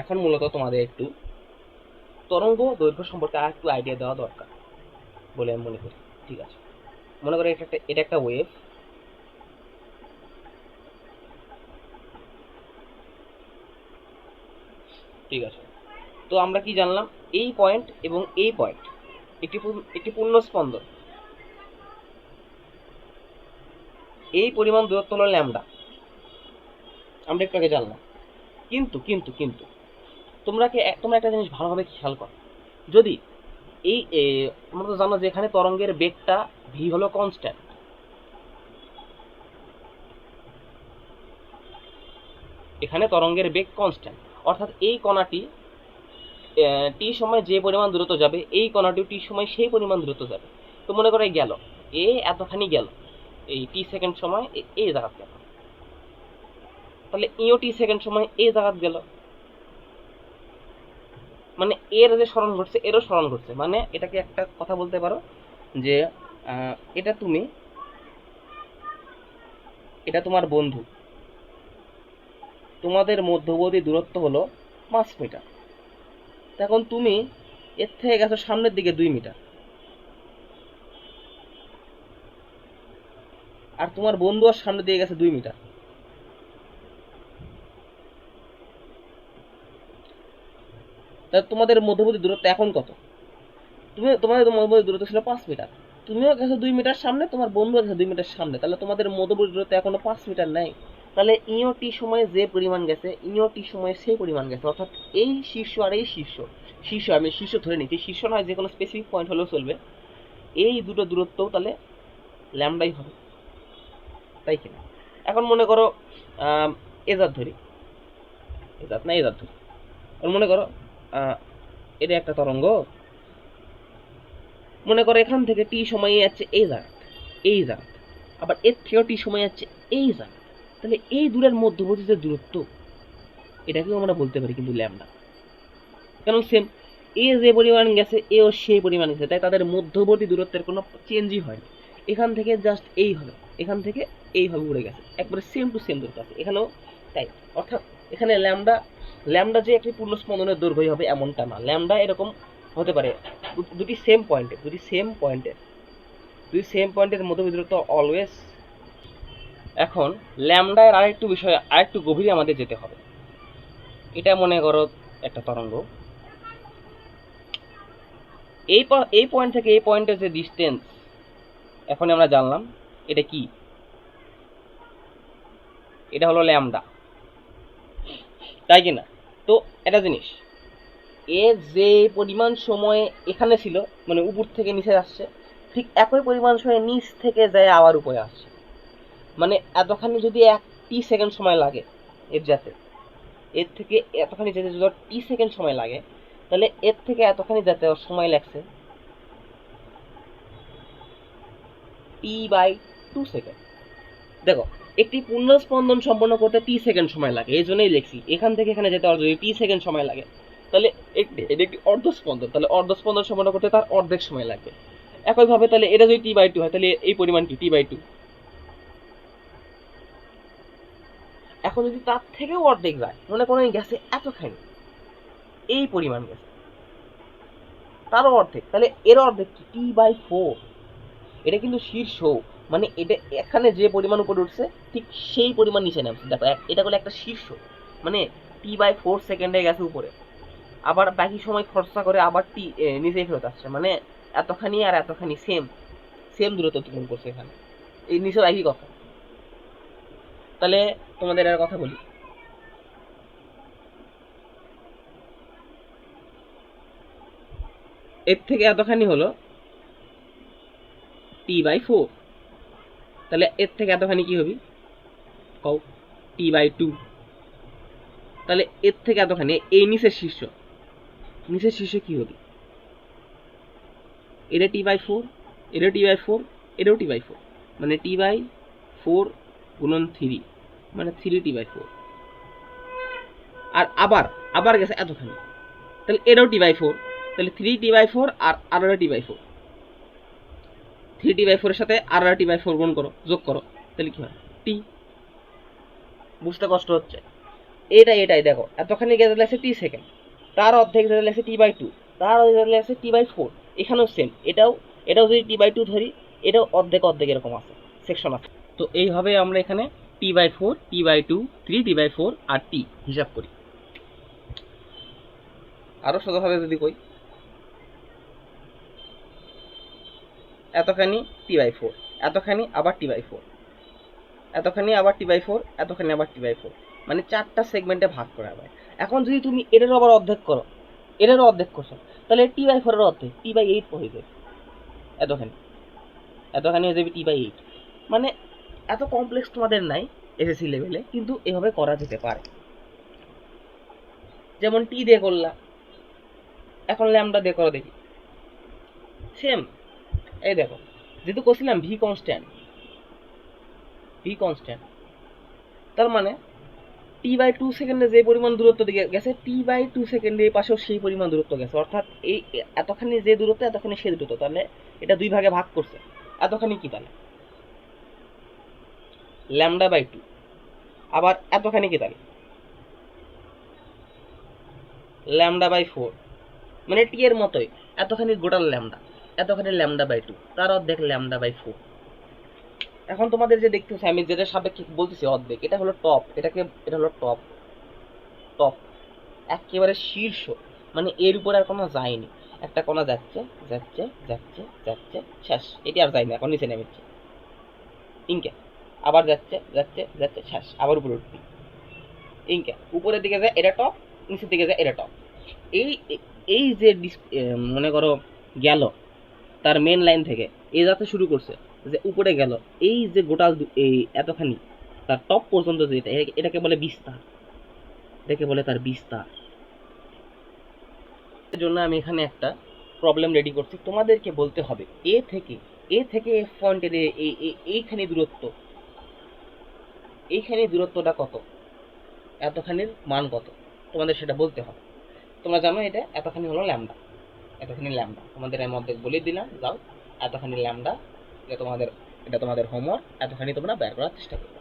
এখন মূলত তোমাদের একটু তরঙ্গ দৈর্ঘ্য সম্পর্কে আর একটু আইডিয়া দেওয়া দরকার বলে আমি মনে করি। ঠিক আছে, মনে করো এটা একটা ওয়েভ। ঠিক আছে, তো আমরা কি জানলাম, এই পয়েন্ট এবং এই পয়েন্ট একটি পূর্ণ স্পন্দন, এই পরিমাণ দূরত্ব হলো ল্যামডা, আমরা একটু আগে জানলাম। কিন্তু কিন্তু কিন্তু তোমরা একটা জিনিস ভালোভাবে খেয়াল করো, যদি এই তোমরা তো জানো যে এখানে তরঙ্গের বেগটা ভি হলো কনস্ট্যান্ট, এখানে তরঙ্গের বেগ কনস্ট্যান্ট, অর্থাৎ এই কণাটি টি সময় যে পরিমাণ দূরত্ব যাবে এই কণাটিও টি সময় সেই পরিমাণ দূরত্ব যাবে। তো মনে করে গেল এ এতখানি গেল এই টি সেকেন্ড সময় এই জায়গাত গেল, তাহলে ইও টি সেকেন্ড সময় এই জায়গাত গেল, মানে এর যে স্মরণ ঘটছে এরও স্মরণ ঘটছে। মানে এটাকে একটা কথা বলতে পারো যে এটা তোমার বন্ধু, তোমাদের মধ্যবর্তী দূরত্ব হলো 5 মিটার। এখন তুমি এর থেকে গেছো সামনের দিকে 2 মিটার, আর তোমার বন্ধু আর সামনের দিকে গেছে 2 মিটার। তাহলে তোমাদের মধ্যবর্তী দূরত্ব এখন কত? তোমাদের মধ্যবর্তী দূরত্ব ছিল 5 মিটার, তুমিও গেছো 2 মিটার সামনে, তোমার বন্ধু গেছে 2 মিটার সামনে, তাহলে তোমাদের মধ্যবর্তী দূরত্ব এখনো 5 মিটার নাই। তাহলে ইও টি সময়ে যে পরিমাণ গেছে ইও টি সময়ে সেই পরিমাণ গেছে, অর্থাৎ এই শীর্ষ আর এই শীর্ষ আমি শীর্ষ ধরে নিচ্ছি, শীর্ষ নয় যে কোনো স্পেসিফিক পয়েন্ট হলেও চলবে, এই দুটো দূরত্বও তাহলে ল্যামডাই হবে, তাই কিনা? এখন মনে করো এজাত ধরি, এজাত ধরি, মনে করো এটা একটা তরঙ্গ, মনে করো এখান থেকে টি সময়ে যাচ্ছে এই জায়গা, আবার এর থেকেও টি সময় যাচ্ছে এই জায়গা, তাহলে এই দূরের মধ্যবর্তী যে দূরত্ব এটাকেও আমরা বলতে পারি কিন্তু ল্যামডা, কারণ সেম এ যে পরিমাণ গেছে এও সেই পরিমাণ গেছে, তাই তাদের মধ্যবর্তী দূরত্বের কোনো চেঞ্জই হয়নি। এখান থেকে জাস্ট এই হবে, এখান থেকে এইভাবে উড়ে গেছে, একবারে সেম টু সেম দূরত্ব আছে এখানেও তাই। অর্থাৎ এখানে ল্যামডা যে একটি পূর্ণ স্পন্দনের দৈর্ঘ্য হবে এমনটা না, ল্যামডা এরকম হতে পারে দুটি সেম পয়েন্টের মধ্যবর্তী দূরত্ব অলওয়েজ। এখন ল্যামডা এর আরেকটু বিষয়, আরেকটু গভীরে আমাদের যেতে হবে। এটা মনে করো একটা তরঙ্গ, এই পয়েন্ট থেকে এই পয়েন্টের যে ডিস্টেন্স এখন আমরা জানলাম এটা কি, এটা হলো ল্যামডা, তাই কিনা? তো একটা জিনিস, এ যে পরিমাণ সময় এখানে ছিল মানে উপর থেকে নিচে আসছে, ঠিক একই পরিমাণ সময় নিচ থেকে যায় আবার উপরে আসছে, মানে এতখানি যদি 1 সেকেন্ড সময় লাগে এর থেকে এতখানি যেতে যদি সেকেন্ড সময় লাগে, তাহলে এর থেকে এতখানি যেতে সময় লাগছে t/2 সেকেন্ড। দেখো, একটি পূর্ণ স্পন্দন সম্পন্ন করতে সেকেন্ড সময় লাগে, এই জন্যই লিখছি এখান থেকে এখানে যেতে যদি সেকেন্ড সময় লাগে, তাহলে এটা একটি অর্ধ স্পন্দন, তাহলে অর্ধ স্পন্দন সম্পন্ন করতে তার অর্ধেক সময় লাগবে। একইভাবে তাহলে এটা যদি t/2 হয় তাহলে এই পরিমাণটি t/2। এখন যদি তার থেকেও অর্ধেক যায়, মনে করেন গেছে এতখানি, এই পরিমাণ গেছে, তারও অর্ধেক, তাহলে এর অর্ধেক t/4। এটা কিন্তু শীর্ষ, মানে এটা এখানে যে পরিমাণ উপরে উঠছে ঠিক সেই পরিমাণ নিচে নামছে। দেখো এটা হলো একটা শীর্ষ, মানে t/4 সেকেন্ডে গেছে উপরে, আবার বাকি সময় খরচা করে আবার নিচেই ফেরত আসছে, মানে এতখানি আর এতখানি সেম সেম দূরত্ব অতিক্রম করছে এখানে, এই নিচের একই কথা। তাহলে তোমাদের আর কথা বলি, এর থেকে এতখানি হলো t/4, তাহলে এর থেকে এতখানি কি হবে কও, t/2। তাহলে এর থেকে এতখানি এই নিচের শীর্ষ কি হবে, এটা t/4, এটা t/4, এটাও t/4, মানে t/4 গুণন 3 মানে 3t/4, আর আবার গেছে এতখানি, তাহলে এটাও t/4, তাহলে 3t/4 আর আরটা t/4, 3t/4 এর সাথে আরটা t/4 গুণ করো, যোগ করো, তাহলে কি হয় t। বুঝতে কষ্ট হচ্ছে? এটাই দেখো, এতখানি গেছে লাগছে টি সেকেন্ড, তার অর্ধেক যেতে লাগছে টি বাই টু, তার অর্ধেক যেতে লাগছে টি বাই ফোর। এখানেও সেম, এটাও যদি টি বাই টু ধরি, এটাও অর্ধেক এরকম আছে, সেকশন আছে। তো এইভাবে আমরা এখানে T by four, T by two, three T by four আর টি হিসাব করি। আরও সোজাভাবে যদি কই, এতখানি টি বাই ফোর, এতখানি আবার টি বাই ফোর, এতখানি আবার টি বাই ফোর, এতখানি আবার টি বাই ফোর, মানে 4টা সেগমেন্টে ভাগ করা হয়। এখন যদি তুমি এটারও আবার অর্ধেক করো, এটারও অর্ধেক করছো, তাহলে টি বাই ফোরের অর্ধেক টি বাই এইট হয়ে যাবে। এতখানি এতখানি হয়ে যাবে টি বাই এইট। মানে এত কমপ্লেক্স তোমাদের নাই এসএসসি লেভেলে, কিন্তু এভাবে করা যেতে পারে। যেমন টি দিয়ে করলা, এখন ল্যামডা দিয়ে করো দেখি, সেম। এই দেখো, যেহেতু করছিলাম ভি কনস্ট্যান্ট, তার মানে টি বাই টু সেকেন্ডে যে পরিমাণ দূরত্ব দিকে গেছে, টি বাই টু সেকেন্ডে এই পাশেও সেই পরিমাণ দূরত্ব গেছে। অর্থাৎ এই এতখানি যে দূরত্ব, এতখানি সেই দূরত্ব, তাহলে এটা দুই ভাগে ভাগ করছে। এতখানি কি তাহলে ল্যামডা বাই টু, আবার এতখানি কি তাহলে ল্যামডা বাই ফোর, মানে টি এর মতোই এতখানি গোটাল ল্যামডা, এতখানি ল্যামডা বাই টু, তার অর্ধেক ল্যামডা বাই ফোর। এখন তোমাদের যে দেখতেছি আমি যেটা সাপেক্ষে বলতেছি অর্ধেক, এটা হলো টপ, এটা হলো টপ, টপ একেবারে শীর্ষ, মানে এর উপরে আর কোনো যায়নি। একটা কোণা যাচ্ছে যাচ্ছে যাচ্ছে যাচ্ছে, শেষ, এটি আর যায়নি, এখন নিচে নেমেছে ইনকে, আবার যাচ্ছে যাচ্ছে যাচ্ছে, শেষ, আবার উপরে উঠবি ইনকে, উপরের দিকে যায় এটা টপ, নিচের দিকে যায় এটা টপ। এই এই যে মনে করো গেল তার মেন লাইন থেকে, এই যাতে শুরু করছে যে উপরে গেল, এই যে গোটাল এই এতখানি তার টপ পর্যন্ত যেটা, এটাকে বলে বিস্তার, এটাকে বলে তার বিস্তার। এর জন্য আমি এখানে একটা প্রবলেম রেডি করছি, তোমাদেরকে বলতে হবে এ থেকে এফ পয়েন্টের এইখানে দূরত্ব, এইখানে দূরত্বটা কত, এতখানির মান কত, তোমাদের সেটা বলতে হবে। তোমরা জানো এটা এতখানি হলো ল্যামডা, এতখানি ল্যামডা, তোমাদের এর মধ্যে বলে দিলাম, যাও এতখানি ল্যামডা, এটা তোমাদের হোমওয়ার্ক, এতখানি তোমরা বের করার চেষ্টা করবে।